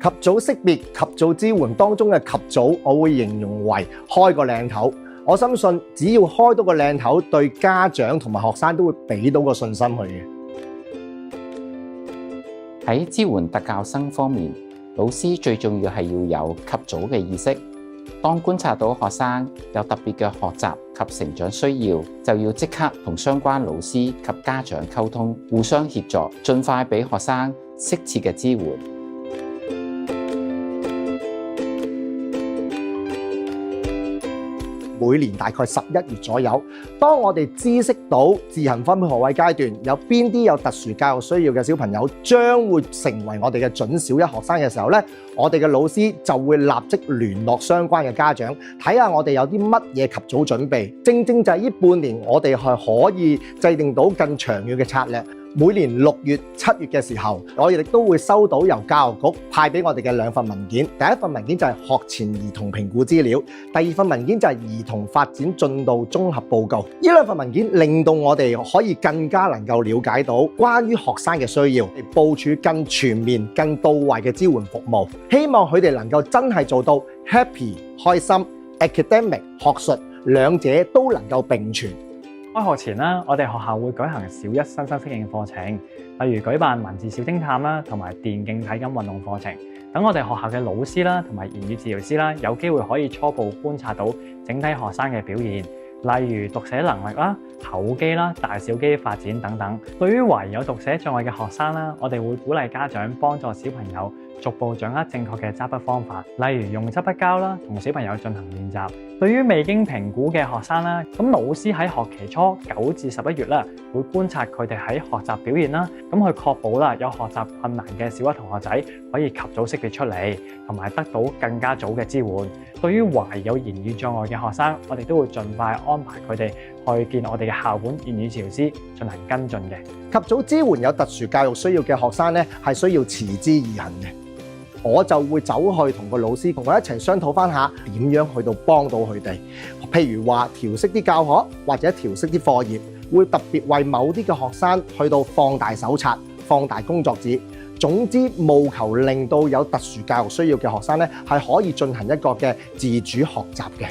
及早識別、及早支援當中嘅及早，我會形容為開個靚頭。我深信只要開到個靚頭，對家長同埋學生都會俾到個信心佢嘅。喺支援特教生方面，老師最重要係要有及早嘅意識。當觀察到學生有特別嘅學習及成長需要，就要即刻同相關老師及家長溝通，互相協助，盡快俾學生適切嘅支援。每年大概11月左右，當我哋知識到自行分配學位階段有邊啲有特殊教育需要嘅小朋友將會成為我哋嘅準小一學生嘅時候呢，我哋嘅老師就會立即聯絡相關嘅家長，睇下我哋有啲乜嘢及早準備。正正就係呢半年，我哋係可以制定到更長遠嘅策略。每年6月、7月嘅時候，我哋亦都會收到由教育局派俾我哋嘅2份文件。第一份文件就係學前兒童評估資料，第二份文件就係兒童發展進度綜合報告。呢2份文件令到我哋可以更加能夠了解到關於學生嘅需要，嚟部署更全面、更到位嘅支援服務。希望佢哋能夠真係做到 happy 開心、academic 學術兩者都能夠並存。開學前啦，我哋學校會舉行小一新生適應課程，例如舉辦文字小偵探啦，同埋電競體感運動課程，等我哋學校嘅老師啦，同埋言語治療師啦，有機會可以初步觀察到整體學生嘅表現，例如讀寫能力啦、口肌啦、大小肌發展等等。對於懷疑有讀寫障礙嘅學生啦，我哋會鼓勵家長幫助小朋友逐步掌握正確嘅執筆方法，例如用執筆膠啦，同小朋友進行練習。對於未經評估嘅學生啦，咁老師喺學期初9至11月啦，會觀察佢哋喺學習表現啦，咁去確保啦有學習困難嘅小一同學仔可以及早識別出嚟，同埋得到更加早嘅支援。對於懷疑有言語障礙嘅學生，我哋都會盡快安排佢哋去見我哋嘅校本言語治療師進行跟進嘅。及早支援有特殊教育需要嘅學生咧，係需要持之以恆嘅。我就會走去同個老師同我一齊商討翻下點樣去到幫到佢哋，譬如話調適啲教學或者調適啲課業，會特別為某啲嘅學生去到放大手冊、放大工作紙。總之，務求令到有特殊教育需要嘅學生咧，係可以進行一個嘅自主學習嘅。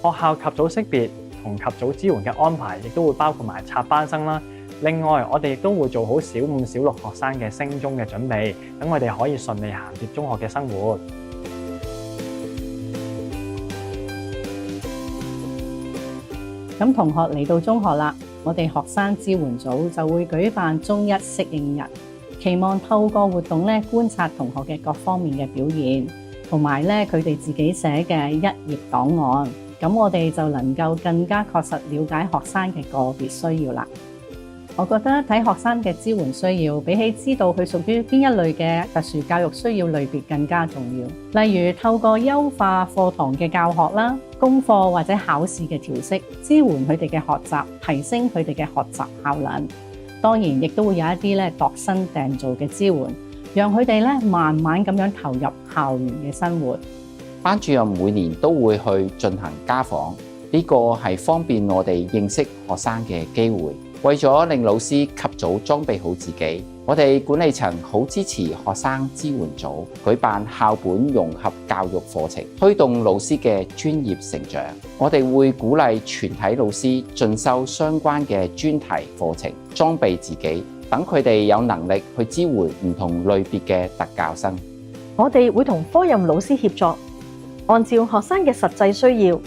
學校及早識別同及早支援嘅安排，亦都會包括埋插班生啦。另外，我哋亦都會做好小5、小6學生嘅升中嘅準備，等我哋可以順利銜接中學嘅生活。咁同學嚟到中學啦，我哋學生支援組就會舉辦中一適應日，期望透過活動咧觀察同學嘅各方面嘅表現，同埋咧佢哋自己寫嘅1頁檔案，咁我哋就能夠更加確實了解學生嘅個別需要啦。我覺得睇學生嘅支援需要，比起知道佢屬於邊一類嘅特殊教育需要類別更加重要。例如透過優化課堂嘅教學啦、功課或者考試嘅調適，支援佢哋嘅學習，提升佢哋嘅學習效能。當然，亦都會有一啲咧度身訂造嘅支援，讓佢哋咧慢慢咁樣投入校園嘅生活。班主任每年都會去進行家訪，呢個係方便我哋認識學生嘅機會。為咗令老師及早裝備好自己，我哋管理層好支持學生支援組舉辦校本融合教育課程，推動老師嘅專業成長。我哋會鼓勵全體老師進修相關嘅專題課程，裝備自己，等佢哋有能力去支援唔同類別嘅特教生。我哋會同科任老師協作，按照學生嘅實際需要，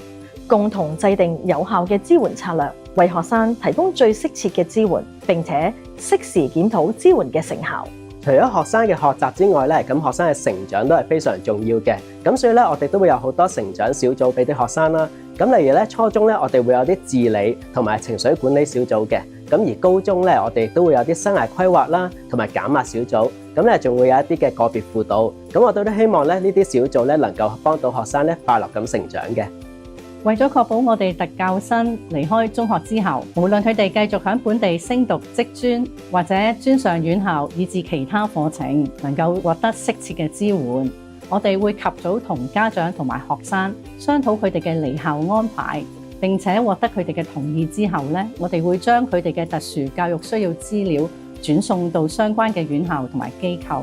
共同制定有效嘅支援策略，為學生提供最適切嘅支援，並且適時檢討支援嘅成效。除咗學生嘅學習之外咧，咁學生嘅成長都係非常重要嘅。咁所以咧，我哋都會有好多成長小組俾啲學生啦。咁例如咧，初中咧，我哋會有啲治理同埋情緒管理小組嘅。咁而高中咧，我哋都會有啲生涯規劃啦，同埋減壓小組。咁咧，仲會有一啲嘅個別輔導。咁我都希望咧，呢啲小組咧能夠幫到學生咧快樂咁成長嘅。為咗確保我哋特教生離開中學之後，無論佢哋繼續喺本地升讀職專或者專上院校，以至其他課程，能夠獲得適切嘅支援，我哋會及早同家長同埋學生商討佢哋嘅離校安排，並且獲得佢哋嘅同意之後咧，我哋會將佢哋嘅特殊教育需要資料轉送到相關嘅院校同埋機構。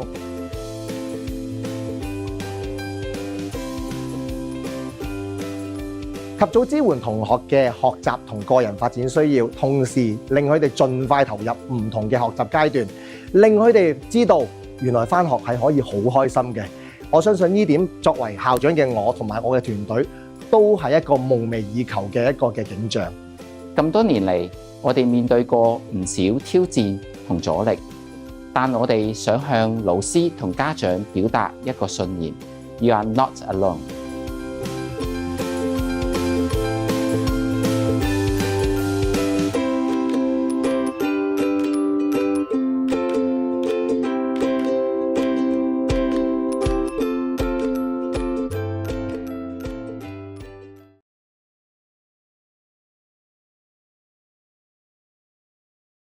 及早支援同學嘅學習同個人發展需要，同時令佢哋盡快投入唔同嘅學習階段，令佢哋知道原來返學係可以好開心嘅。我相信呢點作為校長嘅我同埋我嘅團隊都係一個夢寐以求嘅一個嘅景象。咁多年嚟，我哋面對過唔少挑戰同阻力，但我哋想向老師同家長表達一個信念：You are not alone。